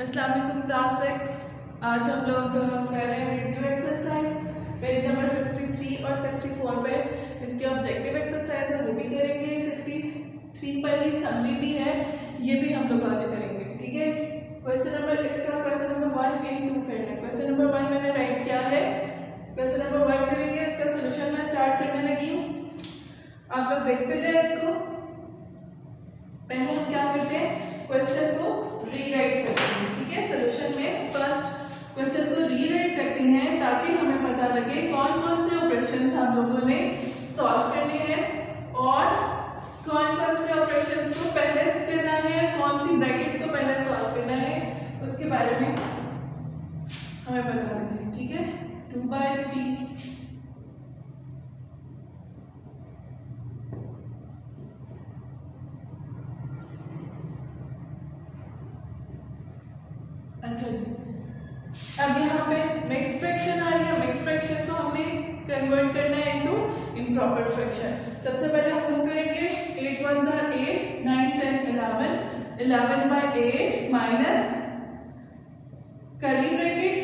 अस्सलाम वालेकुम क्लास 6। आज हम लोग कर रहे हैं रिव्यू एक्सरसाइज पेज नंबर 63 और 64 पे। इसके ऑब्जेक्टिव एक्सरसाइज है वो भी करेंगे, 63 पर ही समरी भी है, ये भी हम लोग आज करेंगे। ठीक है, क्वेश्चन नंबर 1 एंड 2 करना है। क्वेश्चन नंबर 1 मैंने राइट किया है, क्वेश्चन नंबर 1 करेंगे, इसका सोल्यूशन मैं स्टार्ट करने लगी हूँ। आप लोग देखते जाए इसको। पहले हम क्या करते हैं, क्वेश्चन को रीराइट करते हैं। ठीक है, सोल्यूशन में फर्स्ट क्वेश्चन को रीराइट करते हैं ताकि हमें पता लगे कौन कौन से ऑपरेशंस हम लोगों ने सॉल्व करने हैं और कौन कौन से ऑपरेशंस को पहले करना है, कौन सी ब्रैकेट्स को पहले सॉल्व करना है, उसके बारे में हमें पता लगे। ठीक है, 2/3 अच्छा जी। अब यहाँ पे मिक्स फ्रैक्शन आ गया। मिक्स फ्रैक्शन को हमने कन्वर्ट करना है इनटू इम्प्रॉपर फ्रैक्शन। सबसे पहले हम लोग करेंगे 8 1 ज़ा 8, 9 10 11, 11/8 minus curly bracket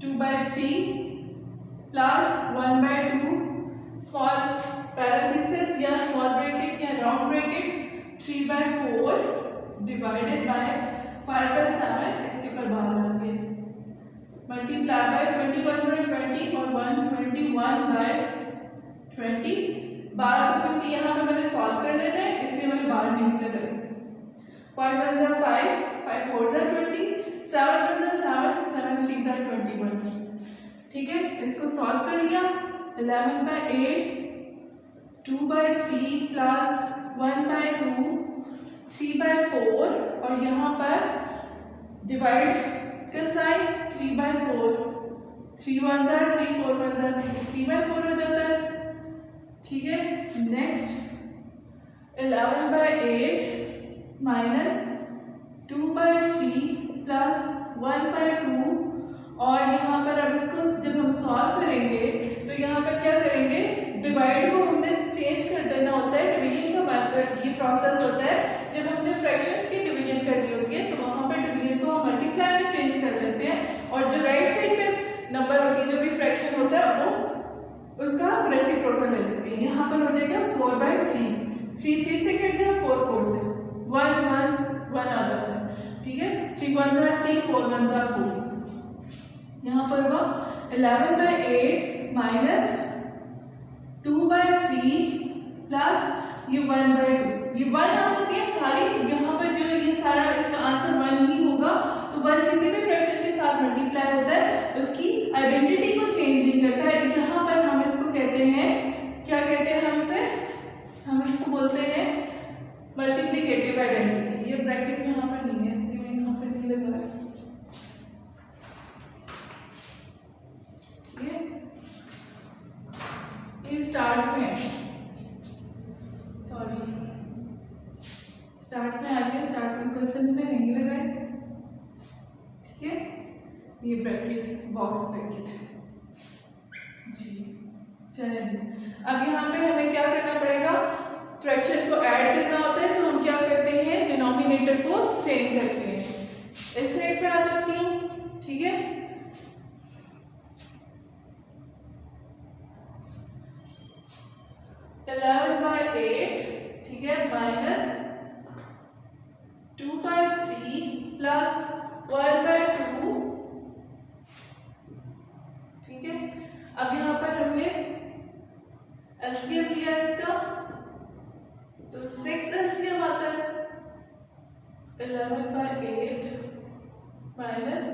2/3 plus 1/2 small parenthesis या स्मॉल ब्रैकेट या राउंड ब्रैकेट 3/4 डिवाइडेड बाय 5/7। इसके ऊपर बाहर आ गए मल्टीप्लाई बाय 21 ज़ा 20 और 121/20 बार को, क्योंकि यहाँ पे मैंने सॉल्व कर लेना है इसलिए मैंने बार नहीं लगाई। 5 1 ज़ा 5, 5 4 ज़ा 20, 7 1 ज़ा 7, 7 3 ज़ा 21। ठीक है, इसको सॉल्व कर लिया। 11/8 2/3 प्लस 1/2 3/4 और यहाँ पर डिवाइड का साइन 3/4, 3 1 ज़ा 3, 4 1 ज़ा 3, 3/4 हो जाता है। ठीक है, नेक्स्ट 11/8 माइनस 2/3 प्लस 1/2 और यहाँ पर अब इसको जब हम सॉल्व करेंगे तो यहाँ पर क्या करेंगे, डिवाइड को हमने चेंज कर देना होता है। डिवीजन का मतलब ये प्रोसेस होता है, जब हमने फ्रैक्शंस की डिवीजन करनी होती है तो वहाँ पर डिवीजन को हम मल्टीप्लाई में चेंज कर लेते हैं और जो राइट साइड पे नंबर होती है, जो भी फ्रैक्शन होता है वो उसका रेसिप्रोकल ले लेते हैं। यहाँ पर हो जाएगा 4/3, 3 3 से कट गया, 4 4 से 1 1 1 आ जाता है। ठीक है, 3 1 ज़ा 3, 4 1 ज़ा 4। यहाँ पर वो 11/8 माइनस 2/3 प्लस ये 1/2, ये 1 आ जाती है सारी। यहाँ पर जो ये सारा इसका आंसर 1 ही होगा, तो 1 किसी भी फ्रैक्शन के साथ मल्टीप्लाई होता है, उसकी आइडेंटिटी को चेंज नहीं करता है। यहाँ पर हम इसको कहते हैं, क्या कहते हैं हम इसको बोलते हैं मल्टीप्लिकेटिव आइडेंटिटी। ये ब्रैकेट यहाँ पर नहीं है, इसलिए मैं यहाँ पर नहीं लगा रहा। ये स्टार्ट में, सॉरी स्टार्ट में आ गया, स्टार्ट में क्वेश्चन में नहीं लगाए। ठीक है, ये ब्रैकेट बॉक्स ब्रैकेट जी। चलिए जी, अब यहाँ पे हमें क्या करना पड़ेगा, फ्रैक्शन को ऐड करना होता है, तो हम क्या करते हैं, डिनोमिनेटर को सेम करते हैं। इस साइड पे आ जाती हूँ। ठीक है, ठीक है, माइनस 2/3 प्लस 1/2। ठीक है, अब यहाँ पर हमने एलसीएम लिया इसका, तो 6 एलसीएम आता है। 11/8 minus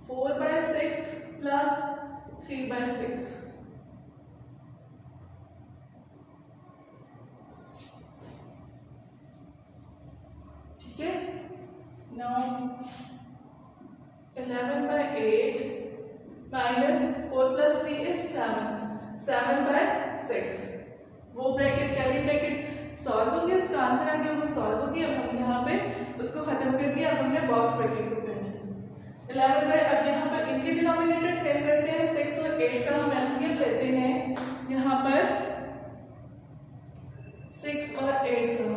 4/6 plus 3/6। Now 11/8 minus 4 plus 3 is 7, 7/6। वो ब्रैकेट कर्ली ब्रैकेट सॉल्व हो गया, उसका आंसर आ गया, वो सॉल्व हो गया। अब हम यहाँ पे उसको खत्म कर दिया। अब हमने बॉक्स ब्रैकेट को करना है 11 अब यहाँ पर इनके डिनोमिनेटर सेम करते हैं। 6 और 8 का हम एलसीएम लेते हैं। यहाँ पर 6 और 8 का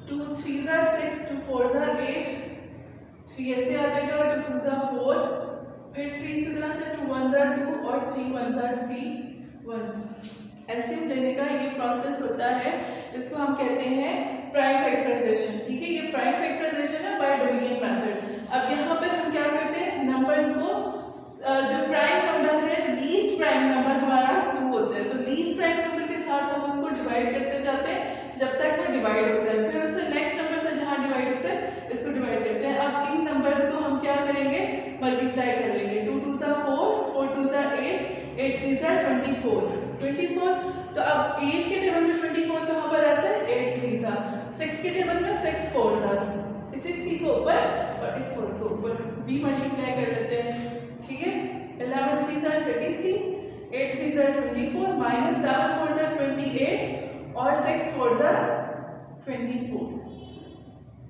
2 3 are 6, 2 4 are 8, 3 ऐसे आ जाएगा और 2 2 4, फिर 3 इसी तरह से 2 1 2 और 3 1 3 1। एलसीएम लेने का ये प्रोसेस होता है, इसको हम कहते हैं प्राइम फैक्टराइजेशन। ठीक है, ये प्राइम फैक्टराइजेशन है बाय डिवीजन मेथड। अब यहाँ पर हम क्या करते हैं, नंबर्स को जो प्राइम नंबर है, लीस्ट प्राइम नंबर हमारा 2 होता है, तो लीस्ट प्राइम नंबर के साथ हम उसको डिवाइड करते जाते हैं जब तक वो डिवाइड होता है, फिर उससे नेक्स्ट नंबर से जहाँ डिवाइड होता है इसको डिवाइड करते हैं। अब इन नंबर्स को हम क्या करेंगे, मल्टीप्लाई कर लेंगे। 2 2 4, 4 2 8, 8 3 24। तो अब 8 के टेबल में 24 कहाँ पर आता है, 8 3 6 के टेबल में 6 4 इसी 3 को ऊपर और इस 4 को ऊपर भी मल्टीप्लाई कर लेते हैं। ठीक है, 11 3 33, 8 3 24, माइनस 7 4 28 और 6 4 24।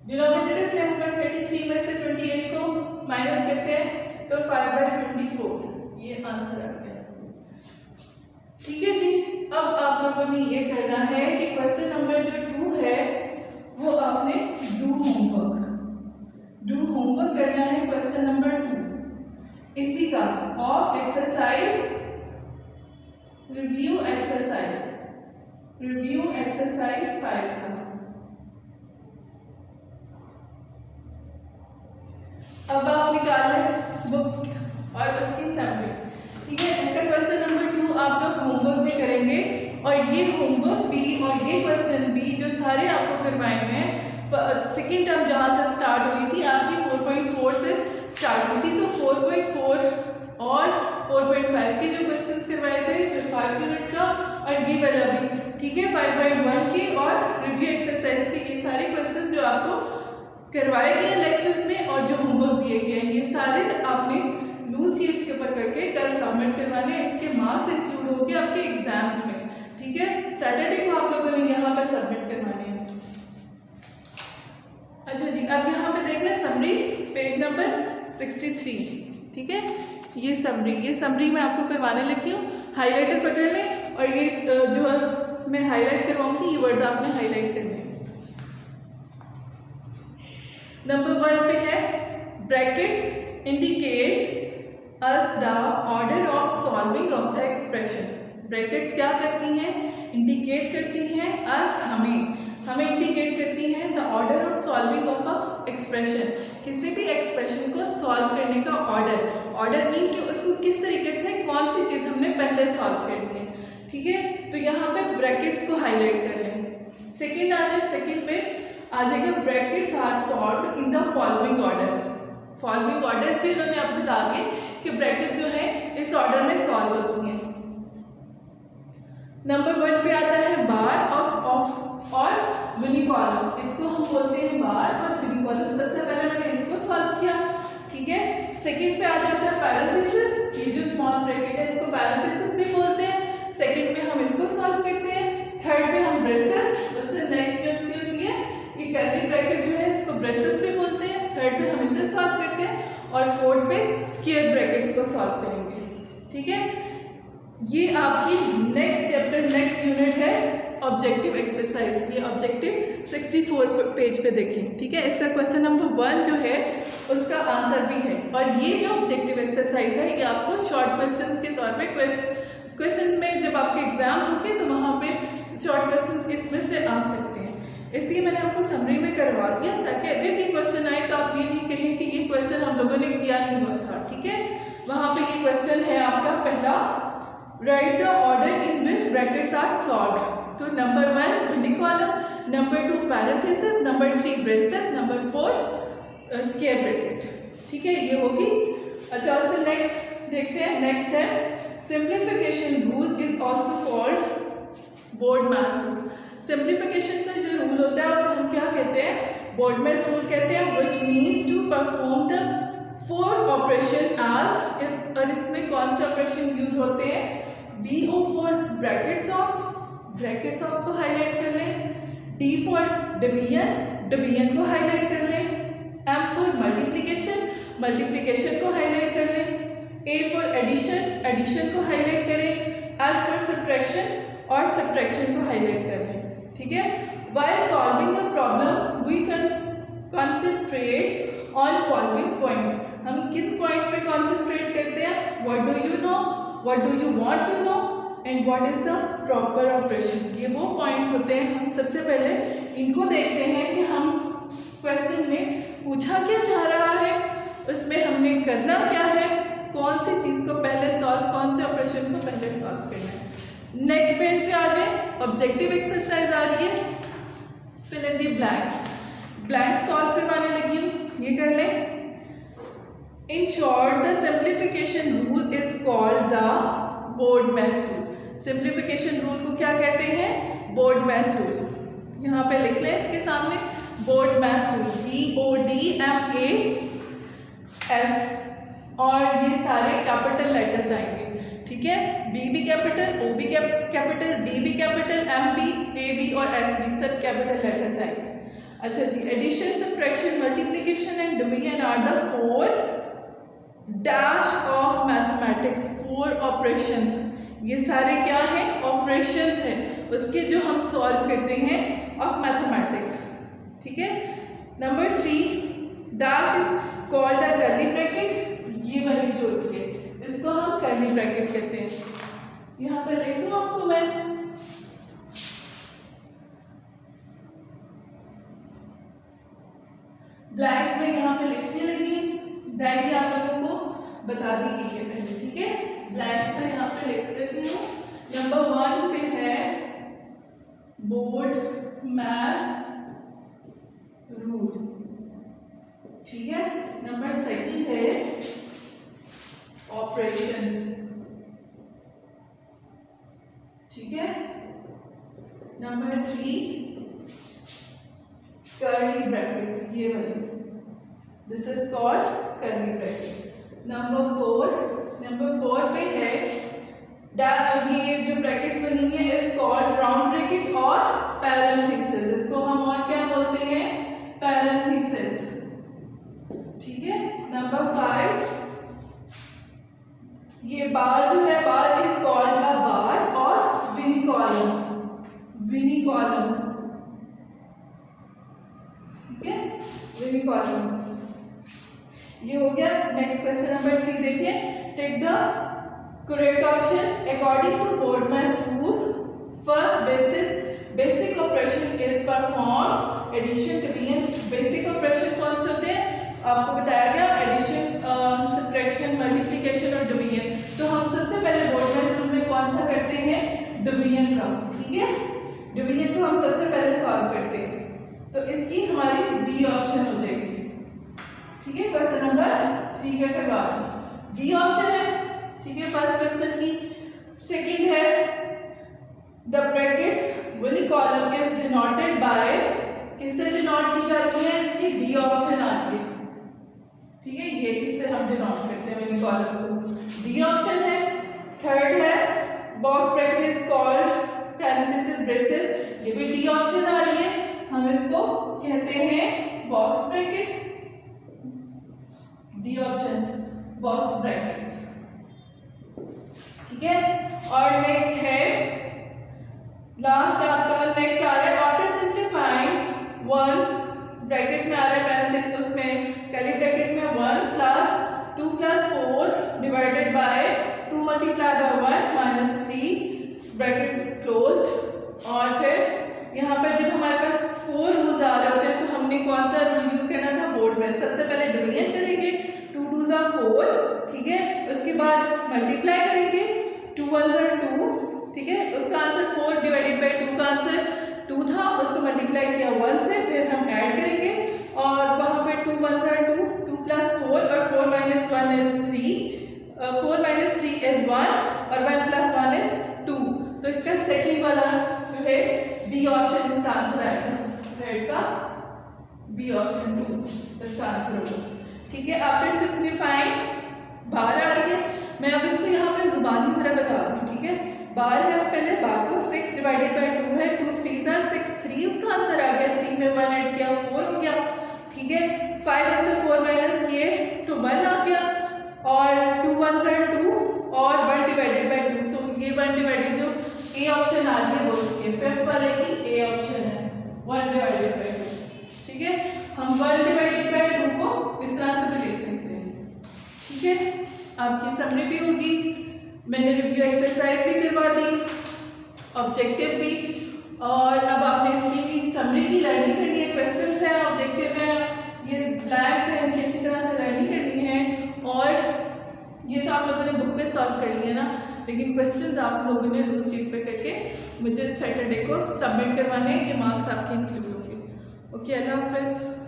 डिनोमिनेटर से हम 33 में से 28 को माइनस करते हैं तो 5/24, ये आंसर आ गया। ठीक है जी, अब आप लोगों ने ये करना है कि क्वेश्चन नंबर जो 2 है वो आपने डू होमवर्क करना है। क्वेश्चन नंबर 2 इसी का ऑफ एक्सरसाइज रिव्यू एक्सरसाइज 5 का। अब आप निकाल लें बुक और उसकी समरी। ठीक है, इसका क्वेश्चन नंबर 2 आप लोग होमवर्क भी करेंगे और ये होमवर्क भी और ये क्वेश्चन भी जो सारे आपको करवाए हुए हैं, सेकेंड टर्म जहाँ से स्टार्ट हुई थी आपकी 4.4 से स्टार्ट हुई थी, तो 4.4 और 4.5 के जो क्वेश्चंस करवाए थे, फिर 5 यूनिट का और ये वाला भी। ठीक है, 5.1 के और रिव्यू एक्सरसाइज के ये सारे क्वेश्चन जो आपको करवाए गए हैं लेक्चर्स में और जो होमवर्क दिए गए हैं, ये सारे आपने लूज शीट्स के ऊपर करके कल सबमिट करवाने हैं। इसके मार्क्स इंक्लूड होंगे आपके एग्जाम्स में। ठीक है, सैटरडे को आप लोगों ने यहाँ पर सबमिट करवाने हैं। अच्छा जी, अब यहाँ पे देख लें समरी, पेज नंबर 63। ठीक है, ये समरी मैं आपको करवाने लगी हूँ। हाईलाइटर पकड़ लें और ये जो मैं हाईलाइट करवाऊंगी ये वर्ड्स आपने हाईलाइट करने हैं। नंबर 1 पे है brackets indicate us the order of solving of the expression. Brackets क्या करती हैं, इंडिकेट करती हैं अस हमें इंडिकेट करती हैं the order of solving of a expression, किसी भी एक्सप्रेशन को सॉल्व करने का ऑर्डर मीन कि उसको किस तरीके से कौन सी चीज़ हमने पहले सॉल्व करनी है। ठीक है, तो यहाँ पे ब्रैकेट्स को हाईलाइट कर लें। सेकेंड आ जाए, सेकेंड पे आ जाएगा brackets are solved in the following order. Following orders भी इन्होंने आपको बता दिए कि ब्रैकेट जो है इस ऑर्डर में सॉल्व होती हैं। नंबर 1 पे आता है बार और यूनिकॉलम, इसको हम बोलते हैं बार और यूनिकॉलम। सबसे पहले मैंने इसको सॉल्व किया। ठीक है, सेकंड पे आ जाता है पैरेंथेसिस, ये जो स्मॉल ब्रैकेट है इसको पैरेंथेसिस भी बोलते हैं। सेकंड पे हम इसको सॉल्व करते हैं। थर्ड पे हम ब्रेसेस, उससे नेक्स्ट जो सी होती है ये कर्ली ब्रैकेट जो है इसको ब्रेसेस भी बोलते हैं। थर्ड पे हम इसे सॉल्व करते हैं और फोर्थ पे स्क्वायर ब्रैकेट्स को सॉल्व करेंगे। ठीक है, ये आपकी नेक्स्ट चैप्टर नेक्स्ट यूनिट है ऑब्जेक्टिव एक्सरसाइज। ये ऑब्जेक्टिव 64 पेज पे देखें। ठीक है, इसका क्वेश्चन नंबर 1 जो है उसका आंसर भी है और ये जो ऑब्जेक्टिव एक्सरसाइज है ये आपको शॉर्ट क्वेश्चंस के तौर पे क्वेश्चन में जब आपके एग्जाम्स होंगे तो वहाँ पे शॉर्ट क्वेश्चन इसमें से आ सकते हैं, इसलिए मैंने आपको समरी में करवा दिया ताकि अगर ये क्वेश्चन आए तो आप ये नहीं कहें कि ये क्वेश्चन हम लोगों ने किया नहीं हुआ था। ठीक है, वहाँ पे ये क्वेश्चन है आपका पहला, right the order in which brackets are solved. तो number 1 vinculum, number 2 parenthesis, number 3 braces, number 4 square bracket. ठीक है, ये होगी। अच्छा, उससे नेक्स्ट देखते हैं। नेक्स्ट है simplification rule is also called BODMAS rule. Simplification का जो रूल होता है उसे हम क्या कहते हैं, बोर्डमैन्स रूल कहते हैं, which means to perform the 4 operation as. और इसमें कौन से ऑपरेशन यूज होते हैं, BO फॉर ब्रैकेट्स ऑफ को हाईलाइट कर लें, D फॉर डिवीजन को हाईलाइट कर लें, M फॉर मल्टीप्लिकेशन को हाईलाइट कर लें, A फॉर एडिशन को हाईलाइट करें, S फॉर सब्ट्रैक्शन को हाईलाइट कर लें। ठीक है, while solving a problem we can concentrate on following points. हम किन पॉइंट्स पे कॉन्सेंट्रेट करते हैं? What do you know, what do you want to know and what is the proper operation. ये वो पॉइंट्स होते हैं, हम सबसे पहले इनको देखते हैं कि हम क्वेश्चन में पूछा क्या जा रहा है, उसमें हमने करना क्या है, कौन सी चीज़ को पहले सॉल्व, कौन से ऑपरेशन को पहले सॉल्व करना है। नेक्स्ट पेज पे आ जाए, ऑब्जेक्टिव एक्सरसाइज आ रही है, fill in the blanks. Blanks solve करवाने लगी हूँ, ये कर लें। In short the simplification rule is called the BODMAS rule. Simplification rule को क्या कहते हैं? BODMAS rule. यहाँ पे लिख लें इसके सामने, बोर्डमैस रूल, BODMAS, और ये सारे कैपिटल लेटर्स आएंगे, ठीक है। B भी कैपिटल, O भी कैपिटल, D भी कैपिटल, M भी, A भी और S भी सब कैपिटल लेटर्स आएंगे। अच्छा जी, addition, subtraction, multiplication and division are the 4 dash of mathematics, 4 operations. ये सारे क्या हैं? ऑपरेशंस हैं, उसके जो हम सॉल्व करते हैं ऑफ मैथमेटिक्स, ठीक है। Number 3 dash is called the curly bracket. ये वाली जो होती है इसको हम कर्ली ब्रैकेट कहते हैं। यहाँ पर लिख दूँ आपको मैं, ब्लैंक्स में यहाँ पे लिखने लगी, डायरी आप लोगों को बता दी है पहले, ठीक है। ब्लैंक्स का यहाँ पे लिख देती हूँ। नंबर 1 पे है बोर्डमैस रूल, ठीक है। नंबर 2 है ऑपरेशंस, ठीक है। नंबर 3 कर्ली ब्रैकेट्स, ये वाली, this is called curly bracket. Number 4 पे है ये जो ब्रैकेट्स बनी हुई है इज कॉल्ड राउंड ब्रैकेट और पैरेंथेसिस। इसको हम और क्या बोलते हैं? पैरेंथेसिस, ठीक है। नंबर 5 ये बार जो है, बार इज कॉल्ड अ बार और विनी कॉलम, विनी कॉलम, ठीक है, विनी कॉलम। ये हो गया। नेक्स्ट क्वेश्चन नंबर 3 देखिए, take the correct option according to BODMAS rule. First basic operation is perform, addition, division. Basic operation कौन से होते हैं? आपको बताया गया, एडिशन, सब्ट्रैक्शन, मल्टीप्लिकेशन और डिवीजन। तो हम सबसे पहले बोर्डमैस रूल में कौन सा करते हैं? डिवीजन का, ठीक है। डिवीजन को हम सबसे पहले सॉल्व करते हैं, तो इसकी हमारी बी ऑप्शन हो जाएगी, ठीक है। क्वेश्चन नंबर 3 का करवा बी ऑप्शन है, ठीक है, फर्स्ट क्वेश्चन की। सेकंड है the brackets vinculum is denoted by, किससे डिनोट की जाती है? इसकी डी ऑप्शन आती है, ठीक है। ये किससे हम डिनोट करते हैं विनी कॉलम को? डी ऑप्शन है। थर्ड है box bracket is called parenthesis braces, ये भी डी ऑप्शन आ रही है, हम इसको कहते हैं box bracket, D option, box brackets, ठीक है। और नेक्स्ट है, लास्ट आपका नेक्स्ट आ रहा है आफ्टर सिंप्लीफाइंग 1 ब्रैकेट में आ रहा है पैरेंथेसिस, उसमें कर्ली ब्रैकेट में 1 plus 2 plus 4 divided by 2 multiply by 1 minus 3 bracket close. और फिर यहाँ पर जब हमारे पास 4 रूल्स आ रहे होते हैं तो हमने कौन सा रूल यूज करना था? बोर्डमैस। सबसे पहले डिवीजन करेंगे, 2 2s are 4, ठीक है। उसके बाद मल्टीप्लाई करेंगे, 2 1s are 2, ठीक है। उसका आंसर 4 डिवाइडेड बाय 2 का आंसर 2 था, उसको मल्टीप्लाई किया 1 से, फिर हम ऐड करेंगे और वहाँ पे 2 1s are 2, 2 प्लस 4 और 4 माइनस 1 इज 3, 4 माइनस 3 इज 1 और 1 प्लस 1 इज 2। तो इसका सेकेंड वाला जो है बी ऑप्शन इसका आंसर आएगा, थर्ड का बी ऑप्शन 2 इसका आंसर होगा, ठीक है। आफ्टर सिंप्लीफाइंग बाहर आ रही है, मैं अब इसको यहाँ पे जुबानी जरा बता दूँ, ठीक है। बार है, पहले बार को 6 डिवाइडेड बाय 2 है, 2 3s are 6, 3 उसका आंसर आ गया, 3 में 1 ऐड किया 4 हो गया, ठीक है। 5 में से 4 माइनस किए तो 1 आ गया और 2 1s are 2 और 1 डिवाइडेड बाय 2, तो ये 1 डिवाइडेड जो ए ऑप्शन आ रही है वो इसके फिफ्थ वाले की ए ऑप्शन है, 1 डिवाइडेड बाय 2, ठीक है। हम 1 डिवाइडेड बाय 2 को ठीक है, आपकी समरी भी होगी, मैंने रिव्यू एक्सरसाइज भी करवा दी, ऑब्जेक्टिव भी, और अब आपने इसकी समरी की लर्निंग करनी है। क्वेश्चंस है, ऑब्जेक्टिव है, ये ब्लैंक्स है, इनकी अच्छी तरह से लर्निंग करनी है। और ये तो आप लोगों ने बुक पे सॉल्व कर लिया ना, लेकिन क्वेश्चंस आप लोगों ने लूज शीट पे करके मुझे सैटरडे को सबमिट करवाने, ये मार्क्स आपके इंक्लूड होंगे। ओके, अल्लाह हाफ़िज़।